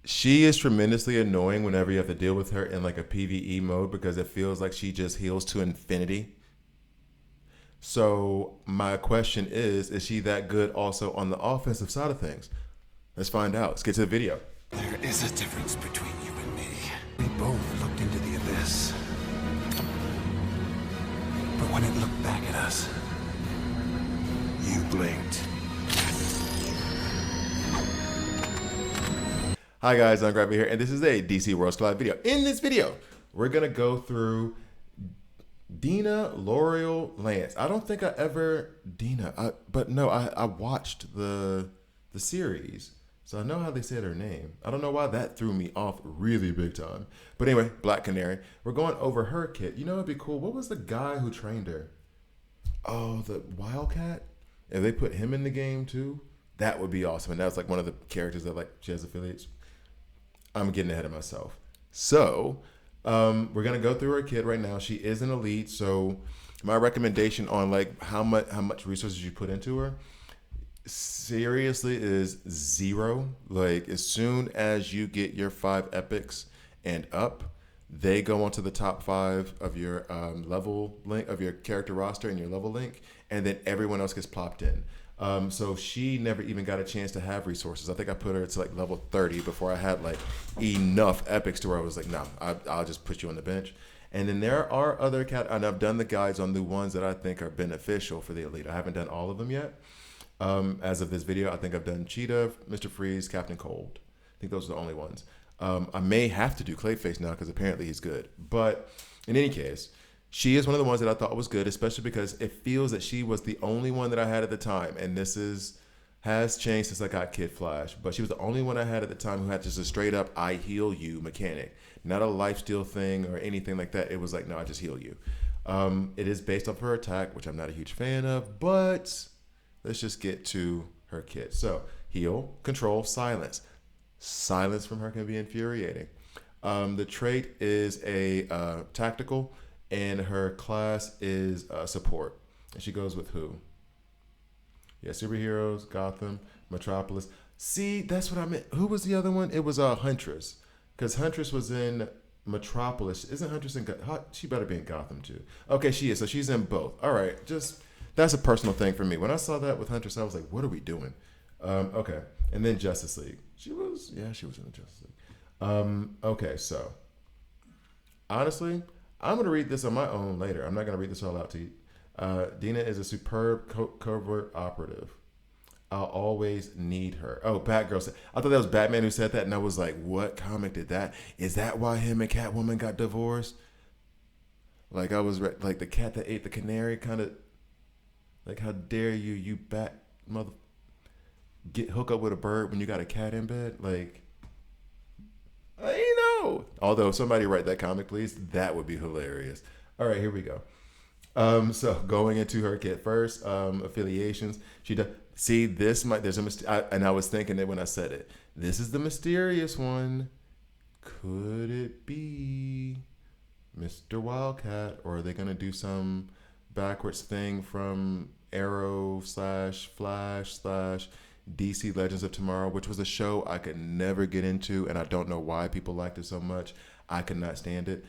She is tremendously annoying whenever you have to deal with her in like a PvE mode because it feels like she just heals to infinity. So my question is she that good also on the offensive side of things? Let's find out. Let's get to the video. There is a difference between you and me. We both looked into the abyss. But when it looked back at us, you blinked. Hi guys, I'm Gravity here, and this is a DC Worlds Collide video. In this video, we're gonna go through Dina, L'Oreal, Lance. I don't think I ever but no, I watched the series, so I know how they said her name. I don't know why that threw me off really big time. But anyway, Black Canary. We're going over her kit. You know, it'd be cool. What was the guy who trained her? Oh, the Wildcat. If they put him in the game too, that would be awesome. And that's like one of the characters that like she has affiliates. I'm getting ahead of myself. So we're gonna go through her kit right now. She is an elite, so my recommendation on like how much resources you put into her seriously is 0. Like as soon as you get your 5 epics and up, they go onto the top 5 of your level link of your character roster and your level link, and then everyone else gets plopped in. So she never even got a chance to have resources. I think I put her to like level 30 before I had like enough epics to where I was like, no, I'll just put you on the bench. And then there are other and I've done the guides on the ones that I think are beneficial for the elite. I haven't done all of them yet. As of this video, I think I've done Cheetah, Mr. Freeze, Captain Cold. I think those are the only ones. I may have to do Clayface now because apparently he's good. But in any case, she is one of the ones that I thought was good, especially because it feels that she was the only one that I had at the time. And this has changed since I got Kid Flash. But she was the only one I had at the time who had just a straight up I heal you mechanic. Not a lifesteal thing or anything like that. It was like, no, I just heal you. It is based off her attack, which I'm not a huge fan of, but let's just get to her kit. So heal, control, silence. Silence from her can be infuriating. The trait is a tactical, and her class is support. And she goes with who? Yeah, superheroes, Gotham, Metropolis. See, that's what I meant. Who was the other one? It was Huntress. Because Huntress was in Metropolis. Isn't Huntress in she better be in Gotham too. Okay, she is. So she's in both. All right, that's a personal thing for me. When I saw that with Huntress, I was like, what are we doing? Okay. And then Justice League. She was in the Justice League. Okay, so honestly, I'm going to read this on my own later. I'm not going to read this all out to you. Dina is a superb covert operative. I'll always need her. Oh, Batgirl said. I thought that was Batman who said that, and I was like, what comic did that? Is that why him and Catwoman got divorced? Like I was like the cat that ate the canary, kind of like, how dare you bat mother hook up with a bird when you got a cat in bed? Like, I know. Although somebody write that comic, please. That would be hilarious. All right, here we go. So going into her kit first, affiliations. She does. See, there's a and I was thinking it when I said it. This is the mysterious one. Could it be Mr. Wildcat, or are they gonna do some backwards thing from Arrow / Flash / DC Legends of Tomorrow, which was a show I could never get into, and I don't know why people liked it so much. I could not stand it.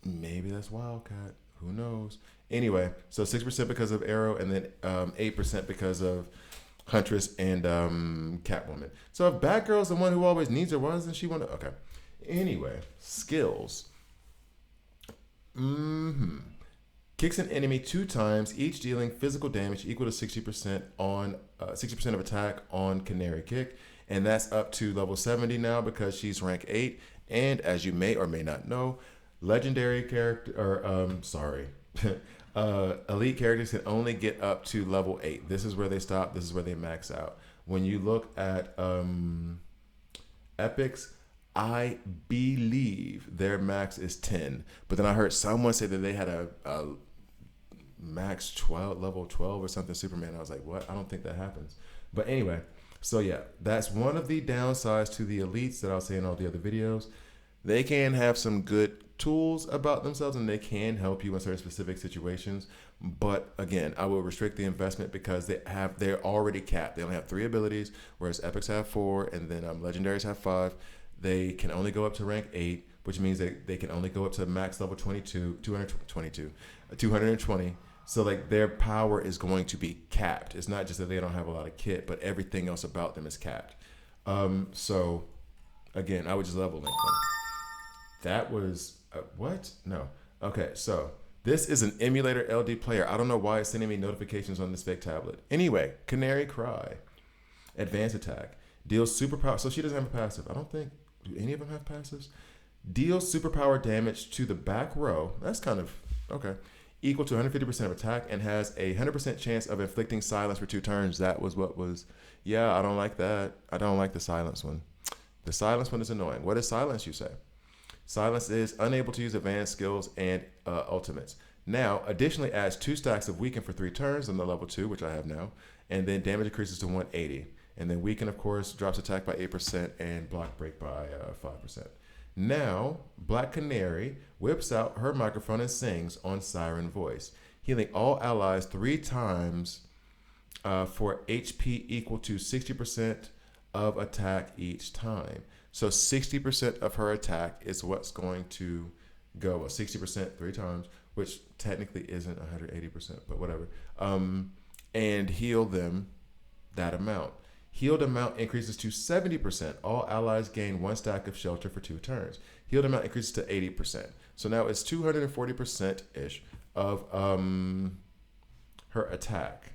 Maybe that's Wildcat. Who knows? Anyway, so 6% because of Arrow, and then 8% because of Huntress and Catwoman. So if Batgirl's the one who always needs her, why doesn't she want to? Okay. Anyway, skills. Kicks an enemy 2 times, each dealing physical damage equal to 60% on 60% of attack on Canary kick, and that's up to level 70 now because she's rank 8. And as you may or may not know, legendary character elite characters can only get up to level 8. This is where they stop. This is where they max out. When you look at epics, I believe their max is 10. But then I heard someone say that they had a max 12, level 12 or something Superman. I was like, what? I don't think that happens. But anyway, so yeah, that's one of the downsides to the elites that I'll say in all the other videos. They can have some good tools about themselves, and they can help you in certain specific situations. But again, I will restrict the investment because they're already capped. They only have 3 abilities, whereas epics have 4, and then legendaries have 5. They can only go up to rank 8, which means that they can only go up to max level 220. So like their power is going to be capped. It's not just that they don't have a lot of kit, but everything else about them is capped. So again, I would just level link them. That was what? No. Okay, so this is an emulator LD player. I don't know why it's sending me notifications on this fake tablet. Anyway, Canary Cry, advanced attack, deals superpower. So she doesn't have a passive. I don't think. Do any of them have passives? Deals superpower damage to the back row. That's kind of okay. Equal to 150% of attack and has a 100% chance of inflicting silence for 2 turns. That was what was. Yeah, I don't like that. I don't like the silence one. The silence one is annoying. What is silence, you say? Silence is unable to use advanced skills and ultimates. Now, additionally adds 2 stacks of weaken for 3 turns on the level 2, which I have now, and then damage increases to 180. And then weaken, of course, drops attack by 8% and block break by 5%. Now, Black Canary whips out her microphone and sings on Siren Voice, healing all allies 3 times for HP equal to 60% of attack each time. So 60% of her attack is what's going to go. 60% 3 times, which technically isn't 180%, but whatever. And heal them that amount. Healed amount increases to 70%. All allies gain 1 stack of shelter for 2 turns. Healed amount increases to 80%. So now it's 240%-ish of her attack.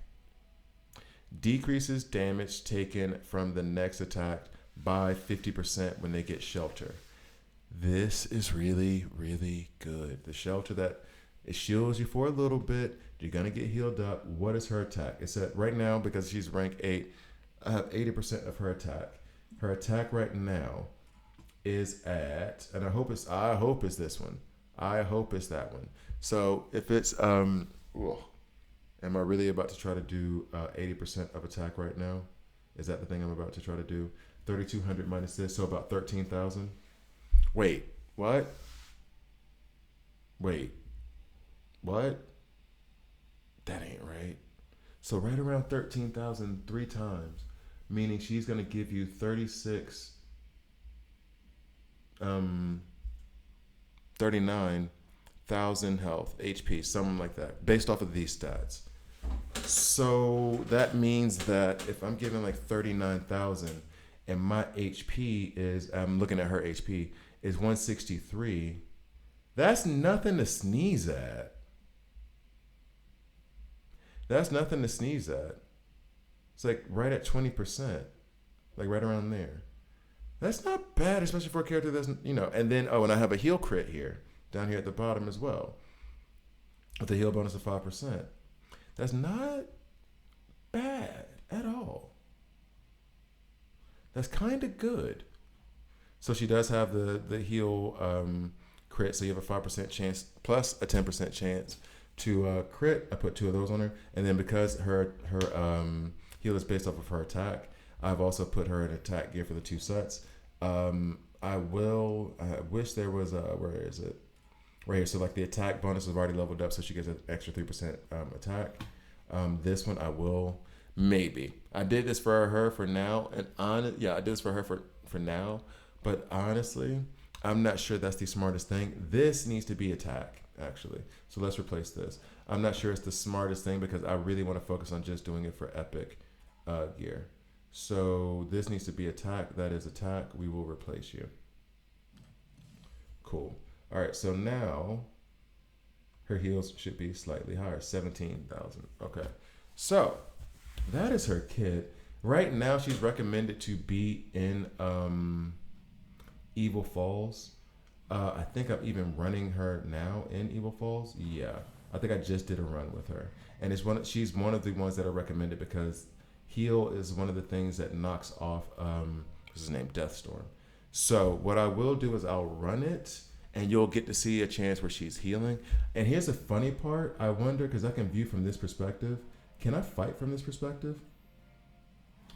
Decreases damage taken from the next attack by 50% when they get shelter. This is really, really good. The shelter that it shields you for a little bit. You're going to get healed up. What is her attack? It's at right now, because she's rank 8, I have 80% of her attack. Her attack right now is at, and I hope it's this one. I hope it's that one. So if it's am I really about to try to do 80% of attack right now? Is that the thing I'm about to try to do? 3,200 minus this, so about 13,000. Wait, what? Wait, what? That ain't right. So right around 13,000 3 times, meaning she's gonna give you 39,000 health, HP, something like that, based off of these stats. So that means that if I'm giving like 39,000 and my HP is, I'm looking at her HP, is 163, that's nothing to sneeze at. That's nothing to sneeze at. It's like right at 20%, like right around there. That's not bad, especially for a character that's, and then, and I have a heal crit here, down here at the bottom as well, with a heal bonus of 5%. That's not bad at all. That's kind of good. So she does have the heal crit, so you have a 5% chance plus a 10% chance to crit. I put 2 of those on her, and then because her heal is based off of her attack, I've also put her in attack gear for the 2 sets. I wish there was where is it? Right here. So like the attack bonus is already leveled up, so she gets an extra 3% attack. This one I will maybe. I did this for her for now, and I did this for her for now. But honestly, I'm not sure that's the smartest thing. This needs to be attack, actually. So let's replace this. I'm not sure it's the smartest thing because I really want to focus on just doing it for epic gear. So this needs to be attack. That is attack. We will replace you. Cool. All right, so now her heals should be slightly higher, 17,000. Okay, so that is her kit. Right now, she's recommended to be in Evil Falls. I think I'm even running her now in Evil Falls. Yeah, I think I just did a run with her, and she's one of the ones that are recommended because heal is one of the things that knocks off what's his name, Deathstorm. So what I will do is I'll run it, and you'll get to see a chance where she's healing. And here's the funny part. I wonder, because I can view from this perspective. Can I fight from this perspective?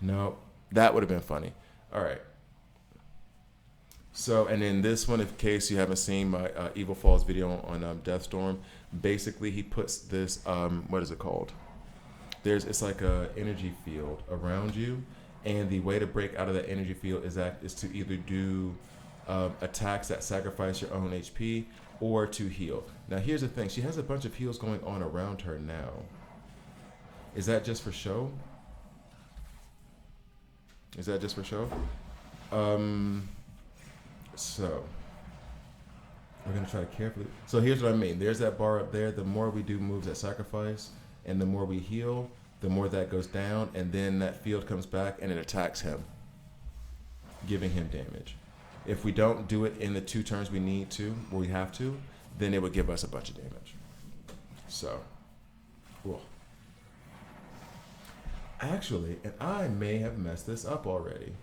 No, that would have been funny. All right. So, and then this one, in case you haven't seen my Evil Falls video on Deathstorm, basically he puts this, what is it called? It's like a energy field around you, and the way to break out of that energy field is to either do attacks that sacrifice your own HP or to heal. Now, here's the thing: she has a bunch of heals going on around her now. Is that just for show? Is that just for show? So we're gonna try to carefully. So here's what I mean. There's that bar up there. The more we do moves that sacrifice, and the more we heal, the more that goes down, and then that field comes back and it attacks him, giving him damage. If we don't do it in the 2 turns we need to, or we have to, then it would give us a bunch of damage. So, cool. Actually, and I may have messed this up already.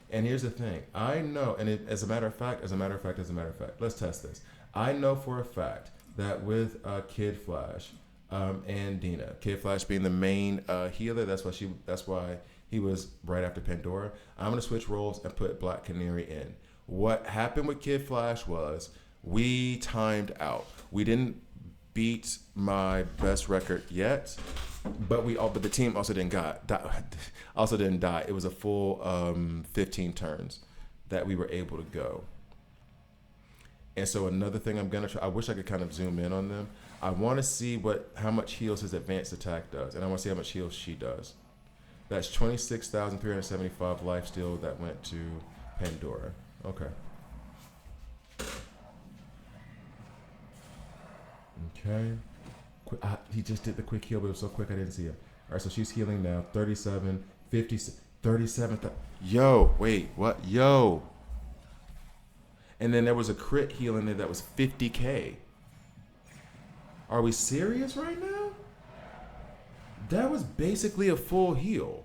And here's the thing. I know, and as a matter of fact, let's test this. I know for a fact that with Kid Flash and Dina, Kid Flash being the main healer, that's why he was right after Pandora. I'm gonna switch roles and put Black Canary in. What happened with Kid Flash was we timed out. We didn't beat my best record yet, but the team also didn't die. It was a full 15 turns that we were able to go. And so another thing I'm gonna try, I wish I could kind of zoom in on them. I want to see how much heals his advanced attack does, and I want to see how much heals she does. That's 26,375 life steal that went to Pandora. Okay. Okay. He just did the quick heal, but it was so quick I didn't see it. All right, so she's healing now. 37, 50, 37. Yo, wait, what? Yo. And then there was a crit heal in there that was 50K. Are we serious right now? That was basically a full heal.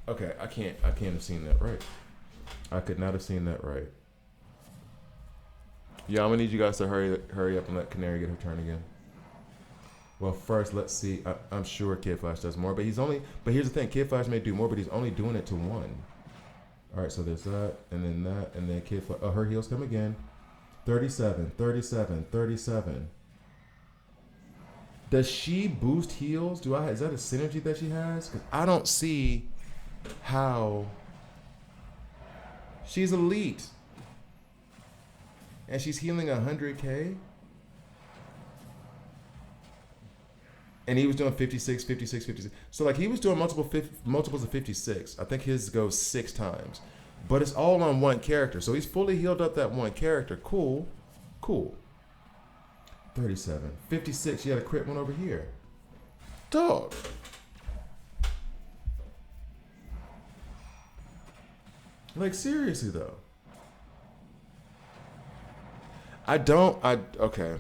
Okay, I can't have seen that right. I could not have seen that right. Yeah, I'm gonna need you guys to hurry up and let Canary get her turn again. Well, first let's see. I'm sure Kid Flash does more, but here's the thing: Kid Flash may do more, but he's only doing it to 1. All right, so there's that, and then Kid Flash. Oh, her heals come again. 37, 37, 37. Does she boost heals? Is that a synergy that she has? Because I don't see how. She's elite. And she's healing 100K. And he was doing 56, 56, 56. So like he was doing multiples of 56. I think his goes 6 times. But it's all on one character. So he's fully healed up that one character. Cool. 37. 56. She had a crit one over here. Dog. Like seriously though. Okay.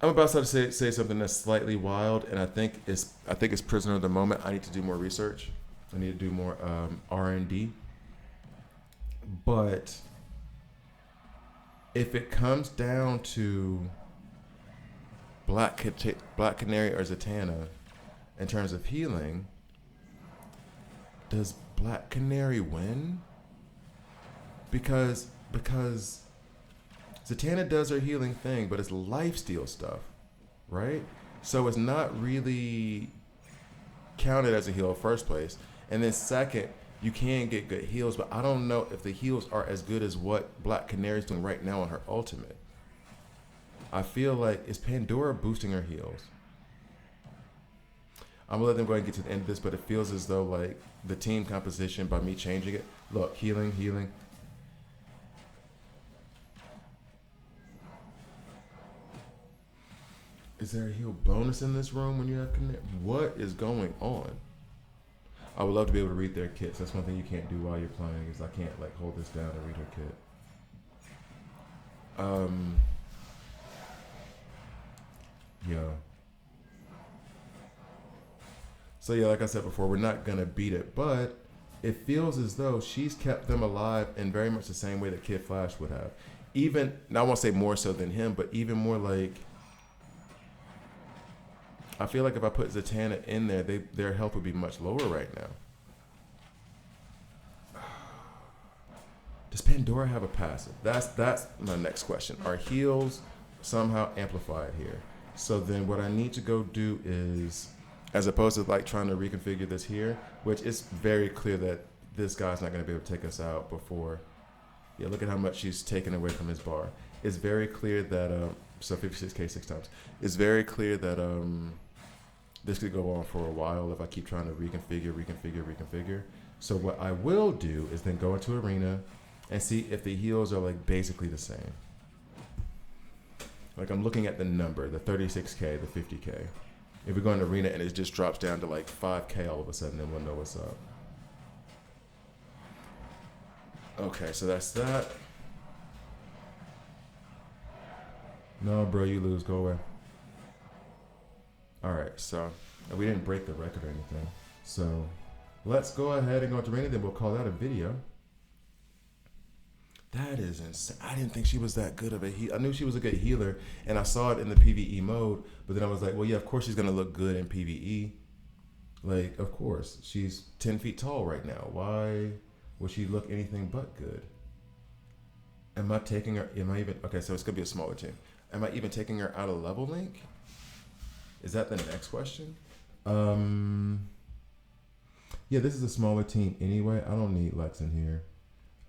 I'm about to say something that's slightly wild, and I think it's prisoner of the moment. I need to do more research. I need to do more R&D. But if it comes down to Black Canary or Zatanna in terms of healing, does Black Canary win? Because Zatanna does her healing thing, but it's lifesteal stuff, right? So it's not really counted as a heal in the first place. And then second, you can get good heals, but I don't know if the heals are as good as what Black Canary's doing right now on her ultimate. I feel like, is Pandora boosting her heals? I'm gonna let them go ahead and get to the end of this, but it feels as though like the team composition, by me changing it, look, healing. Is there a heal bonus in this room when you have Canary? What is going on? I would love to be able to read their kits. That's one thing you can't do while you're playing, is I can't like hold this down and read her kit. Yeah. So yeah, like I said before, we're not gonna beat it, but it feels as though she's kept them alive in very much the same way that Kid Flash would have. Even, I won't say more so than him, but even more like, I feel like if I put Zatanna in there, their health would be much lower right now. Does Pandora have a passive? That's my next question. Are heals somehow amplified here? So then what I need to go do is, as opposed to like trying to reconfigure this here, which is very clear that this guy's not going to be able to take us out before. Yeah, look at how much she's taken away from his bar. It's very clear that, so 56k 6 times. It's very clear that this could go on for a while if I keep trying to reconfigure. So what I will do is then go into Arena and see if the heals are like basically the same. Like I'm looking at the number, the 36k, the 50k. If we go into Arena and it just drops down to like 5k all of a sudden, then we'll know what's up. Okay, so that's that. No, bro, you lose. Go away. All right, so we didn't break the record or anything. So let's go ahead and go into Arena, then we'll call that a video. That is insane. I didn't think she was that good of a healer. I knew she was a good healer, and I saw it in the PvE mode, but then I was like, well, yeah, of course she's going to look good in PvE. Like, of course. She's 10 feet tall right now. Why would she look anything but good? Am I taking her? Okay, so it's going to be a smaller team. Am I even taking her out of level link? Is that the next question? Yeah, this is a smaller team anyway. I don't need Lex in here.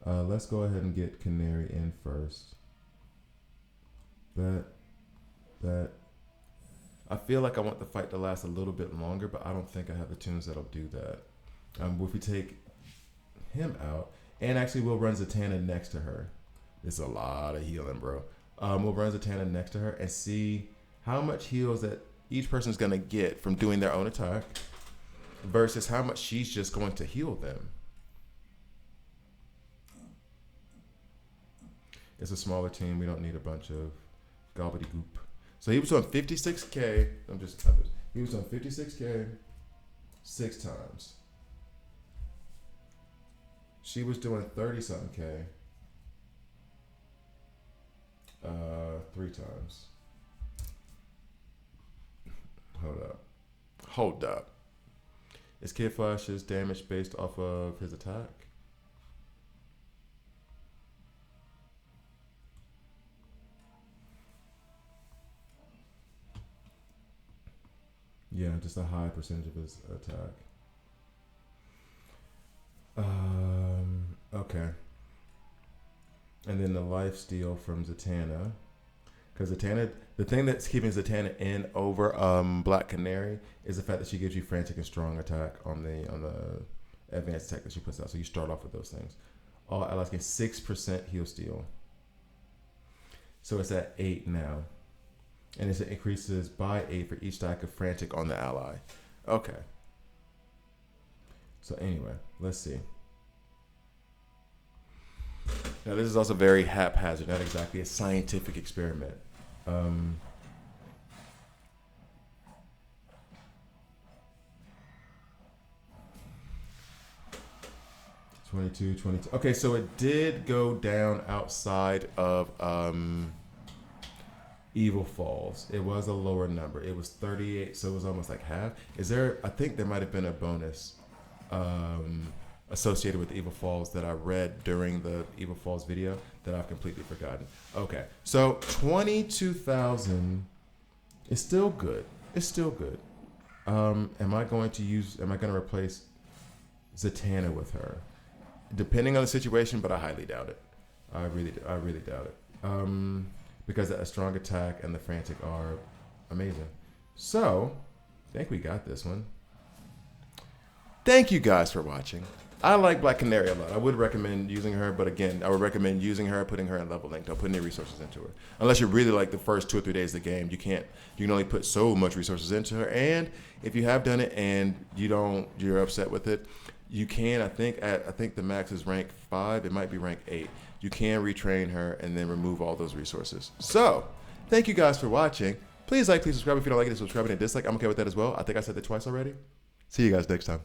Let's go ahead and get Canary in first. That. I feel like I want the fight to last a little bit longer, but I don't think I have the tunes that'll do that. If we take him out, and actually we'll run Zatanna next to her. It's a lot of healing, bro. We'll run Zatanna next to her and see how much heals that each person's gonna get from doing their own attack versus how much she's just going to heal them. It's a smaller team. We don't need a bunch of gobbledygook. So he was on 56k. He was on 56k 6 times. She was doing 30-something k 3 times. Hold up. Is Kid Flash's damage based off of his attack? Yeah, just a high percentage of his attack. Okay. And then the life steal from Zatanna. Because Zatanna, the thing that's keeping Zatanna in over Black Canary is the fact that she gives you frantic and strong attack on the advanced attack that she puts out. So you start off with those things. All allies get 6% heal steal. So it's at 8 now. And it increases by 8 for each stack of frantic on the ally. Okay. So anyway, let's see. Now this is also very haphazard, not exactly a scientific experiment. 22. Okay, so it did go down outside of Evil Falls. It was a lower number. It was 38, so it was almost like half. I think there might have been a bonus associated with Evil Falls that I read during the Evil Falls video that I've completely forgotten. Okay, so 22,000 is still good. It's still good. Am I going to replace Zatanna with her? Depending on the situation, but I highly doubt it. I really doubt it. Because a strong attack and the frantic are amazing. So, I think we got this one. Thank you guys for watching. I like Black Canary a lot. I would recommend using her, but again, I would recommend using her, putting her in level link. Don't put any resources into her. Unless you really like the first 2 or 3 days of the game, you can only put so much resources into her. And if you have done it and you're upset with it, you can, I think the max is rank 5. It might be rank 8. You can retrain her and then remove all those resources. So, thank you guys for watching. Please like, please subscribe if you don't like it. Subscribe and dislike. I'm okay with that as well. I think I said that twice already. See you guys next time.